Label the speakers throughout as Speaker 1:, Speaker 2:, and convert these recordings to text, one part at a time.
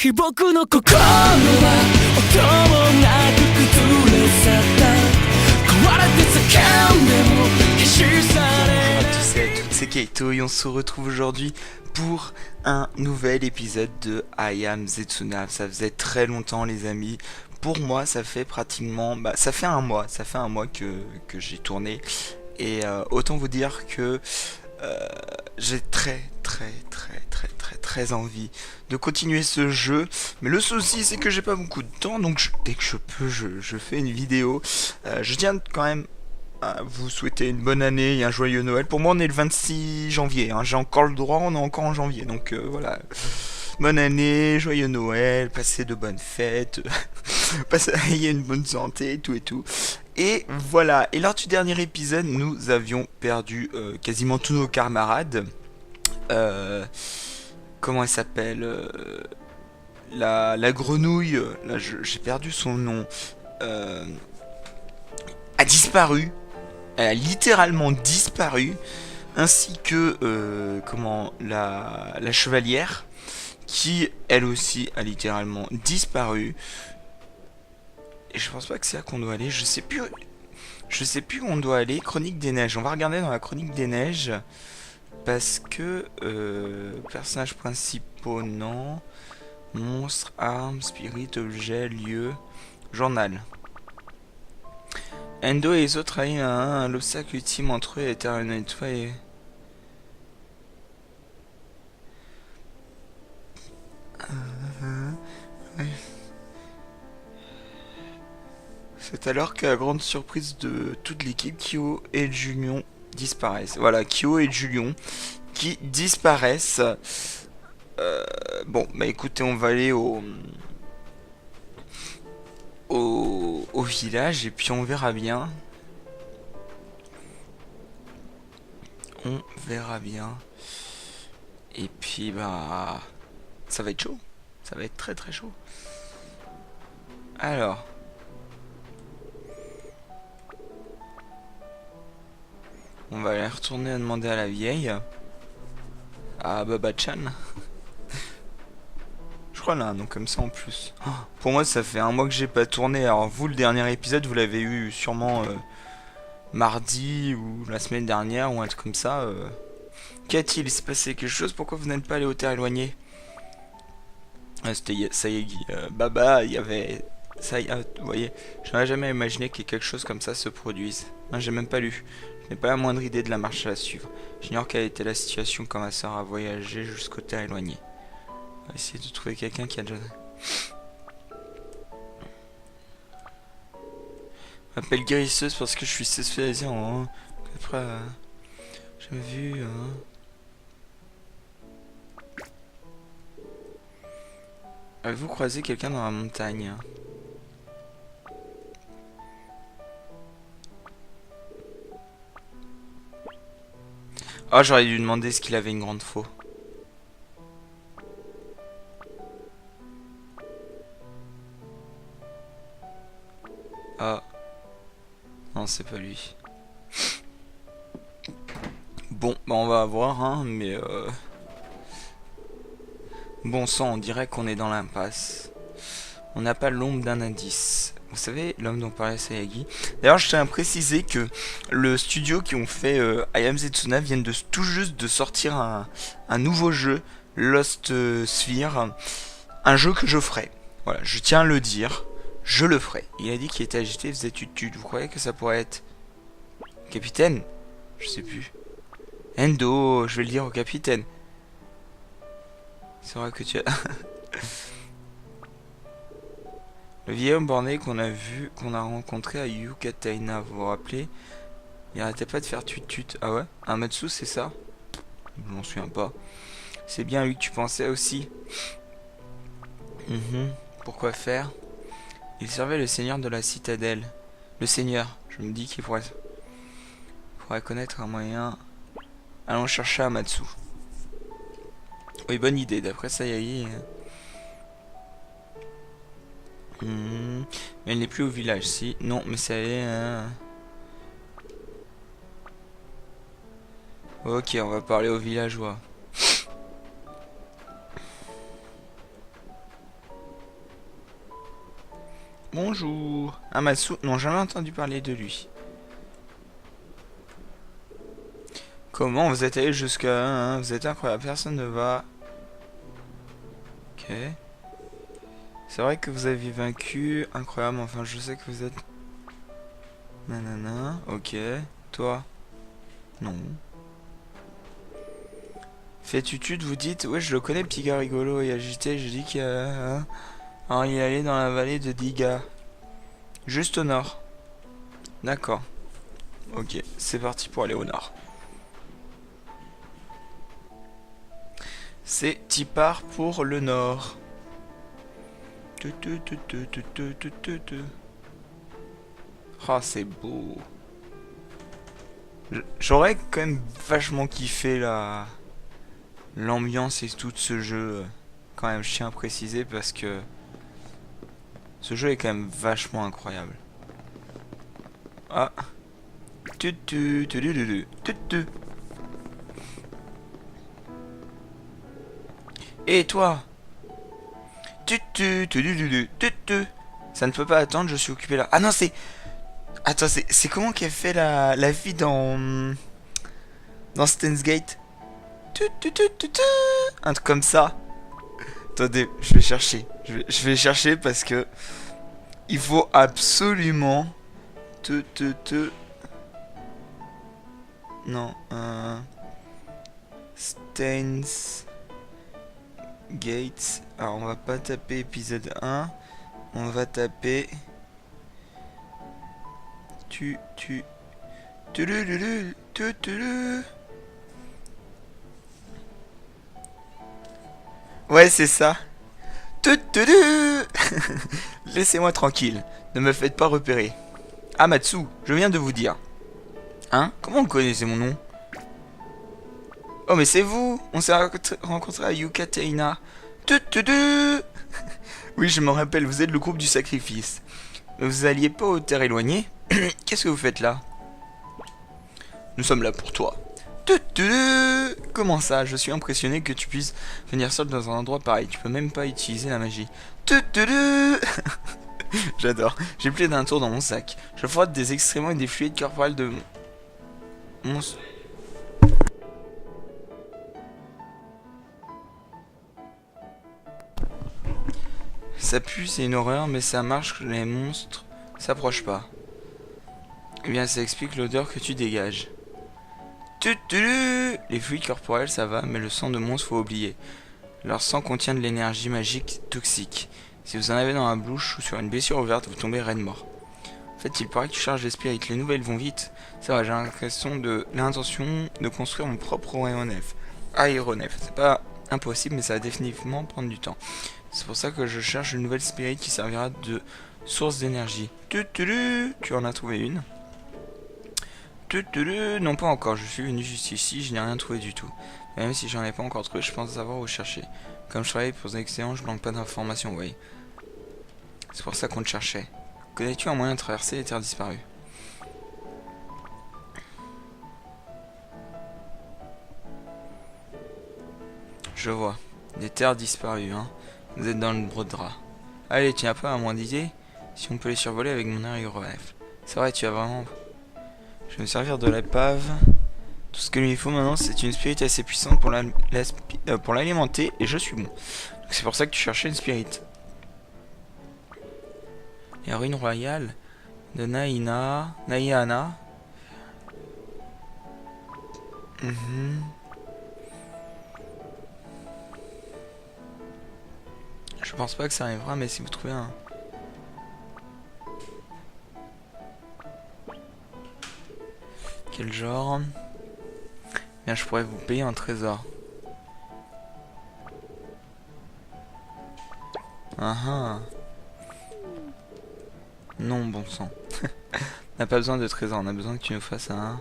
Speaker 1: 僕の心は音もなく崩れ去った壊れて叫んでも消し去れない
Speaker 2: Bonjour à tous et à toutes, c'est Kaito et on se retrouve aujourd'hui pour un nouvel épisode de I Am Setsuna. Ça faisait très longtemps les amis. Pour moi ça fait pratiquement, ça fait un mois que j'ai tourné. Et autant vous dire que j'ai très envie de continuer ce jeu. Mais le souci c'est que j'ai pas beaucoup de temps, donc dès que je peux je fais une vidéo. Je tiens quand même à vous souhaiter une bonne année et un joyeux Noël. Pour moi on est le 26 janvier, hein. J'ai encore le droit, on est encore en janvier. Donc voilà. Bonne année, joyeux Noël, passez de bonnes fêtes, ayez une bonne santé, et tout. Et voilà, et lors du dernier épisode, nous avions perdu quasiment tous nos camarades. Comment elle s'appelle la grenouille, là j'ai perdu son nom, a disparu. Elle a littéralement disparu. Ainsi que la chevalière, qui elle aussi a littéralement disparu. Et je pense pas que c'est là qu'on doit aller. Je sais plus où on doit aller. Chronique des neiges. On va regarder dans la chronique des neiges. Parce que personnages principaux, non. Monstres, armes, spirit, objets, lieux, journal. Endo et les autres travaillent à un. L'obstacle ultime entre eux est une étoile et... C'est alors qu'à la grande surprise de toute l'équipe, Kyo et Julion disparaissent. Voilà, Kyo et Julion qui disparaissent. Bon, bah écoutez, on va aller au village et puis on verra bien. On verra bien. Et puis bah... ça va être chaud. Ça va être très chaud. Alors... on va aller retourner à demander à la vieille. À Baba-chan. Je crois là, un nom comme ça en plus. Oh, pour moi ça fait un mois que j'ai pas tourné. Alors vous, le dernier épisode, vous l'avez eu sûrement mardi ou la semaine dernière ou un truc comme ça. Qu'a-t-il? Il s'est passé quelque chose? Pourquoi vous n'êtes pas allé aux terres éloignées? C'était Sayagi. Baba, il y avait... vous voyez, je n'aurais jamais imaginé que quelque chose comme ça se produise. Hein, j'ai même pas lu. Je n'ai pas la moindre idée de la marche à suivre. J'ignore quelle était la situation quand ma soeur a voyagé jusqu'aux terres éloignées. On va essayer de trouver quelqu'un qui a déjà... Je m'appelle guérisseuse parce que je suis spécialisée en... Après, j'ai vu... Avez-vous croisé quelqu'un dans la montagne? Oh, j'aurais dû demander ce qu'il avait une grande faux. Ah. Non, c'est pas lui. Bon, bah on va voir, hein, mais... Bon sang, on dirait qu'on est dans l'impasse. On n'a pas l'ombre d'un indice. Vous savez, l'homme dont parlait Sayagi. D'ailleurs, je tiens à préciser que le studio qui ont fait I Am Setsuna viennent de tout juste de sortir un nouveau jeu, Lost Sphere. Un jeu que je ferai. Voilà, je tiens à le dire. Je le ferai. Il a dit qu'il était agité, il faisait tutu. Vous croyez que ça pourrait être... Capitaine? Je sais plus. Endo, je vais le dire au capitaine. C'est vrai que tu as... Le vieil homme borné qu'on a rencontré à Yukataina, vous vous rappelez? Il arrêtait pas de faire tut-tut. Ah ouais? Un Matsu, c'est ça? Je m'en souviens pas. C'est bien lui que tu pensais aussi. Pourquoi faire? Il servait le seigneur de la citadelle. Le seigneur, je me dis qu'il pourrait connaître un moyen. Allons chercher Amatsu. Oui, bonne idée, d'après Sayagi. Mais elle n'est plus au village, si. Non, mais c'est allé... Ok, on va parler aux villageois. Bonjour. Amatsu, non, jamais entendu parler de lui. Comment vous êtes allé jusqu'à... hein, vous êtes incroyable, personne ne va... Ok. C'est vrai que vous avez vaincu, incroyable, enfin je sais que vous êtes... Nanana, ok. Toi? Non. Fétutude, vous dites, ouais je le connais, petit gars rigolo et agité, je dis qu'il alors, il est allé dans la vallée de Diga. Juste au nord. D'accord. Ok, c'est parti pour aller au nord. C'est t'y part pour le nord. Ah, c'est beau. J'aurais quand même vachement kiffé l'ambiance et tout de ce jeu. Quand même, je tiens à préciser parce que ce jeu est quand même vachement incroyable. Ah. Et toi? Ça ne peut pas attendre, je suis occupé là. Ah non, c'est... Attends, c'est comment qu'elle fait la vie dans Steins Gate? Un truc comme ça. Attendez, je vais chercher. Je vais chercher parce que il faut absolument non, Steins Gates. Alors on va pas taper épisode 1. On va taper ouais, c'est ça. Laissez-moi tranquille. Ne me faites pas repérer. Amatsu, je viens de vous dire. Hein? Comment vous connaissez mon nom? Oh, mais c'est vous! On s'est rencontrés à Yukateina. Oui, je me rappelle, vous êtes le groupe du sacrifice. Vous alliez pas aux terres éloignées? Qu'est-ce que vous faites là? Nous sommes là pour toi. Comment ça? Je suis impressionné que tu puisses venir seul dans un endroit pareil. Tu peux même pas utiliser la magie. J'adore. J'ai plus d'un tour dans mon sac. Je frotte des excréments et des fluides corporels de mon... Ça pue, c'est une horreur, mais ça marche, les monstres s'approchent pas. Eh bien, ça explique l'odeur que tu dégages. Les fluides corporels, ça va, mais le sang de monstre, faut oublier. Leur sang contient de l'énergie magique toxique. Si vous en avez dans la bouche ou sur une blessure ouverte, vous tombez raide mort. En fait, il paraît que tu charges les spirites. Les nouvelles vont vite. Ça va, j'ai l'intention de construire mon propre aéronef. C'est pas impossible, mais ça va définitivement prendre du temps. C'est pour ça que je cherche une nouvelle spirit qui servira de source d'énergie. Tu en as trouvé une? Non, pas encore. Je suis venu juste ici, je n'ai rien trouvé du tout. Même si j'en ai pas encore trouvé, je pense savoir où chercher. Comme je travaille pour des excellents, je manque pas d'informations, oui. C'est pour ça qu'on te cherchait. Connais-tu un moyen de traverser les terres disparues? Je vois. Des terres disparues, hein. Vous êtes dans le bras. Allez, tu n'as pas à moins d'idées si on peut les survoler avec mon aéronef. C'est vrai, tu as vraiment... Je vais me servir de l'épave. Tout ce qu'il lui faut maintenant, c'est une spirit assez puissante pour l'alimenter, et je suis bon. C'est pour ça que tu cherchais une spirit. Et ruine royale de Naïana. Je pense pas que ça arrivera, mais si vous trouvez un... Quel genre? Bien, je pourrais vous payer un trésor. Ah. Non, bon sang. On n'a pas besoin de trésor, on a besoin que tu nous fasses un...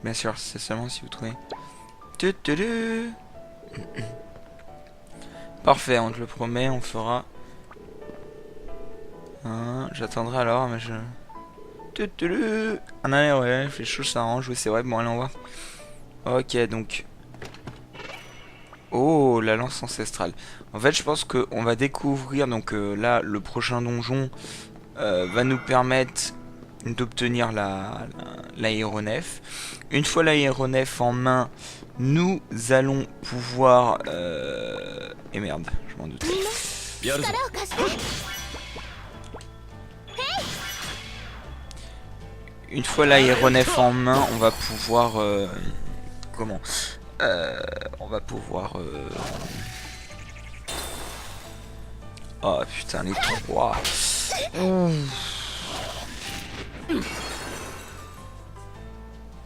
Speaker 2: Bien sûr, c'est seulement si vous trouvez... Parfait, on te le promet, on fera... J'attendrai alors, mais je... Ah non, ouais, les choses s'arrangent, oui c'est vrai, bon allez on va. Ok, donc... Oh, la lance ancestrale. En fait, je pense qu'on va découvrir, donc là, le prochain donjon va nous permettre d'obtenir l'aéronef. Une fois l'aéronef en main, nous allons pouvoir... Et merde, je m'en doutais.
Speaker 3: やるぞ。
Speaker 4: 力を貸して
Speaker 2: Une fois l'aéronef en main, on va pouvoir... comment On va pouvoir... Oh putain, les trois. Mmh.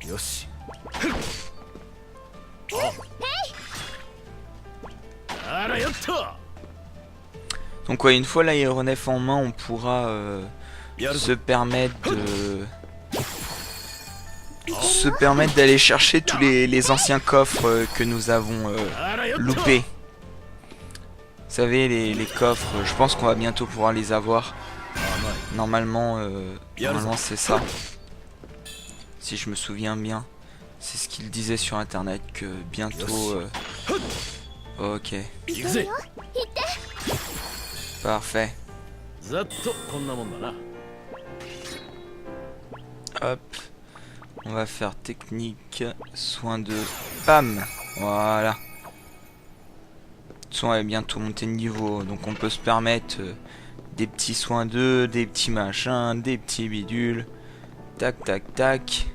Speaker 3: よし。あらよっと。
Speaker 2: Donc ouais, une fois l'aéronef en main, on pourra
Speaker 3: やるぞ。
Speaker 2: se permettre d'aller chercher tous les anciens coffres que nous avons
Speaker 3: あらよっと。
Speaker 2: loupés. Vous savez, les coffres, je pense qu'on va bientôt pouvoir les avoir. Normalement, normalement c'est ça. Si je me souviens bien, c'est ce qu'il disait sur internet que bientôt... Ok,
Speaker 3: 行くぜ。
Speaker 2: parfait.
Speaker 3: ざっとこんなもんだな。
Speaker 2: Hop, on va faire technique, soin de... Bam. Voilà. De toute façon, elle est bientôt montée de niveau, donc on peut se permettre des petits soins d'eux, des petits machins, des petits bidules. Tac, tac, tac.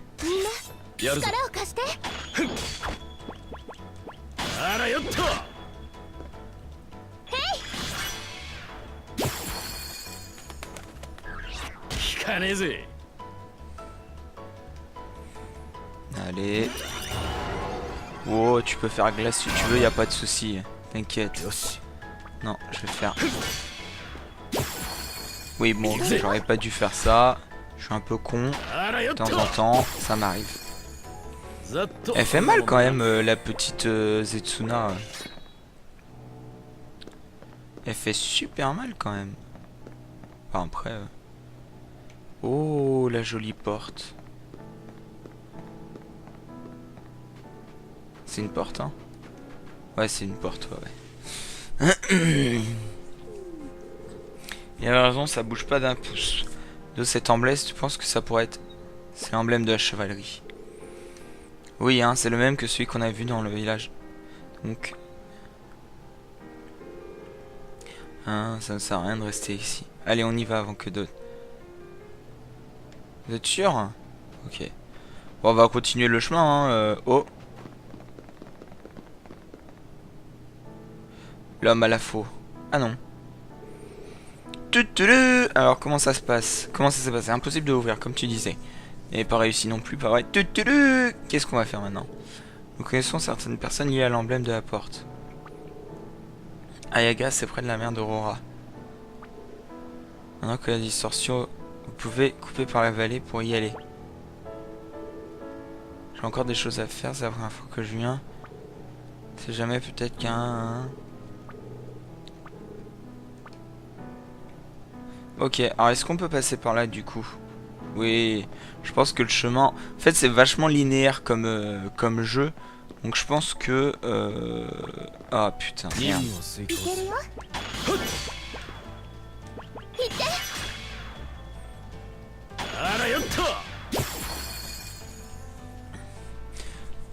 Speaker 3: やるぞ。
Speaker 4: 力を貸して
Speaker 3: あらよっと。 聞かねえぜ。
Speaker 2: Allez. Oh, tu peux faire glace si tu veux, y a pas de souci. T'inquiète.
Speaker 3: よし。
Speaker 2: Non, je vais faire... Oui, bon, j'aurais pas dû faire ça. Je suis un peu con.
Speaker 3: あらよ
Speaker 2: De
Speaker 3: っ
Speaker 2: temps
Speaker 3: と。
Speaker 2: en temps, ça m'arrive.
Speaker 3: ざっと。
Speaker 2: Elle fait mal quand même, la petite Zetsuna. Elle fait super mal quand même. Enfin, après... Oh, la jolie porte. C'est une porte, hein? Ouais, c'est une porte, ouais. Il a raison, ça bouge pas d'un pouce. De cet emblème, tu penses que ça pourrait être... C'est l'emblème de la chevalerie. Oui, hein, c'est le même que celui qu'on a vu dans le village. Donc... Hein, ça ne sert à rien de rester ici. Allez, on y va avant que d'autres... Vous êtes sûr? Ok. Bon, on va continuer le chemin, hein. Oh. L'homme à la faux. Ah non. Tutulu. Alors, comment ça se passe? Comment ça s'est passé? Impossible de ouvrir, comme tu disais. Et pas réussi non plus, pas vrai. Tutulu. Qu'est-ce qu'on va faire maintenant? Nous connaissons certaines personnes liées à l'emblème de la porte. Ayaga, c'est près de la mer d'Aurora. Maintenant que la distorsion... Vous pouvez couper par la vallée pour y aller. J'ai encore des choses à faire, c'est la première fois que je viens. C'est jamais peut-être qu'un... Ok, alors est-ce qu'on peut passer par là du coup? Oui, je pense que le chemin... En fait, c'est vachement linéaire comme jeu. Donc je pense que... Ah putain,
Speaker 3: 任
Speaker 2: merde.
Speaker 3: 務を遂行
Speaker 4: いけるよ
Speaker 3: あらよっと。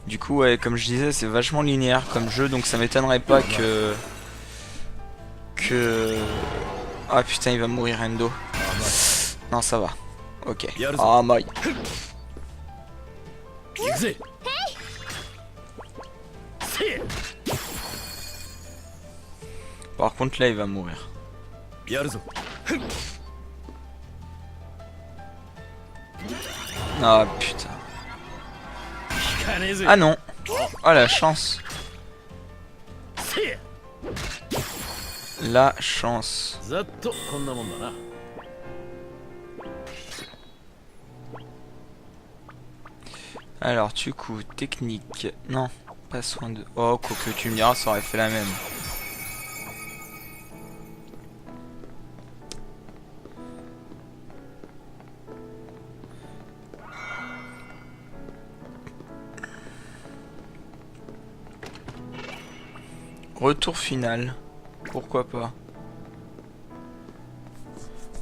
Speaker 2: Du coup, ouais, comme je disais, c'est vachement linéaire comme jeu, donc ça m'étonnerait pas que... Ah putain, il va mourir Endo. Non, ça va. Ok. Ah, my.
Speaker 3: 行くぜ。せえ。
Speaker 2: Par contre, là, il va mourir.
Speaker 3: やるぞ。
Speaker 2: Ah putain.
Speaker 3: 聞かねえぜ。
Speaker 2: Ah non. Oh la chance.
Speaker 3: せえ。
Speaker 2: La chance.
Speaker 3: ざっとこんなもんだな。
Speaker 2: Alors, du coup, technique. Non, pas soin de... Oh, quoi que tu me diras, ça aurait fait la même. Retour final. Pourquoi pas.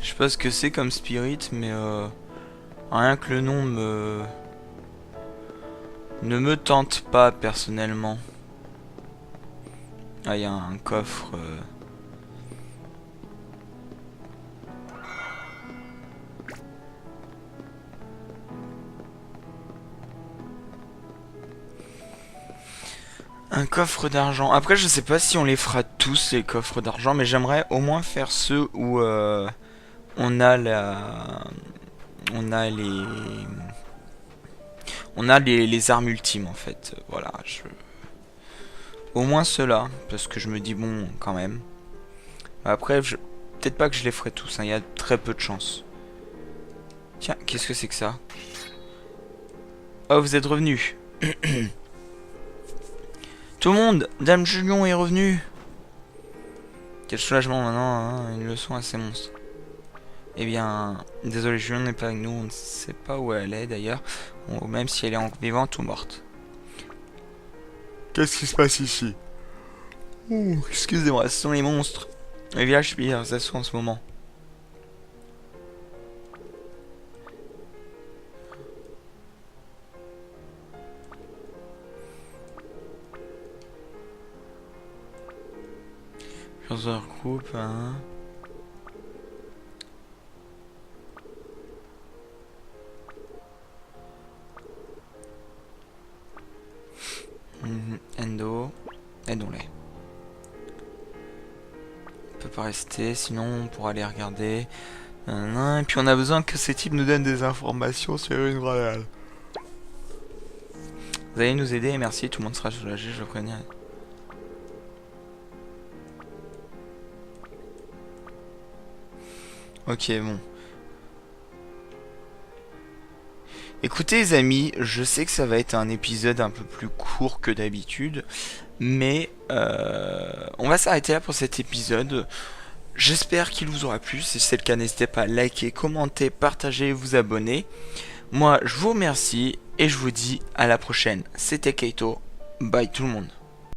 Speaker 2: Je sais pas ce que c'est comme spirit, mais rien que le nom ne me tente pas personnellement. Ah, il y a un coffre. Un coffre d'argent. Après, je sais pas si on les fera tous, les coffres d'argent, mais j'aimerais au moins faire ceux où on a la... On a les... On a les armes ultimes, en fait. Voilà, au moins ceux-là, parce que je me dis, bon, quand même. Après, peut-être pas que je les ferai tous, hein, il y a très peu de chance. Tiens, qu'est-ce que c'est que ça? Oh, vous êtes revenus. Tout le monde, Dame Julion est revenue. Quel soulagement maintenant, hein, une leçon assez monstre. Eh bien, désolé, Julion n'est pas avec nous, on ne sait pas où elle est d'ailleurs, même si elle est vivante ou morte. Qu'est-ce qui se passe ici? Excusez-moi, ce sont les monstres. Le village subit leurs assauts en ce moment. Plusieurs groupes, hein. Endo, aidons-les. On peut pas rester, sinon on pourra les regarder. Et puis on a besoin que ces types nous donnent des informations sur une grenade. Vous allez nous aider, merci, tout le monde sera soulagé, je le préviens. Ok, bon. Écoutez les amis, je sais que ça va être un épisode un peu plus court que d'habitude, mais on va s'arrêter là pour cet épisode. J'espère qu'il vous aura plu, si c'est le cas n'hésitez pas à liker, commenter, partager, vous abonner. Moi je vous remercie et je vous dis à la prochaine. C'était Kaito, bye tout le monde.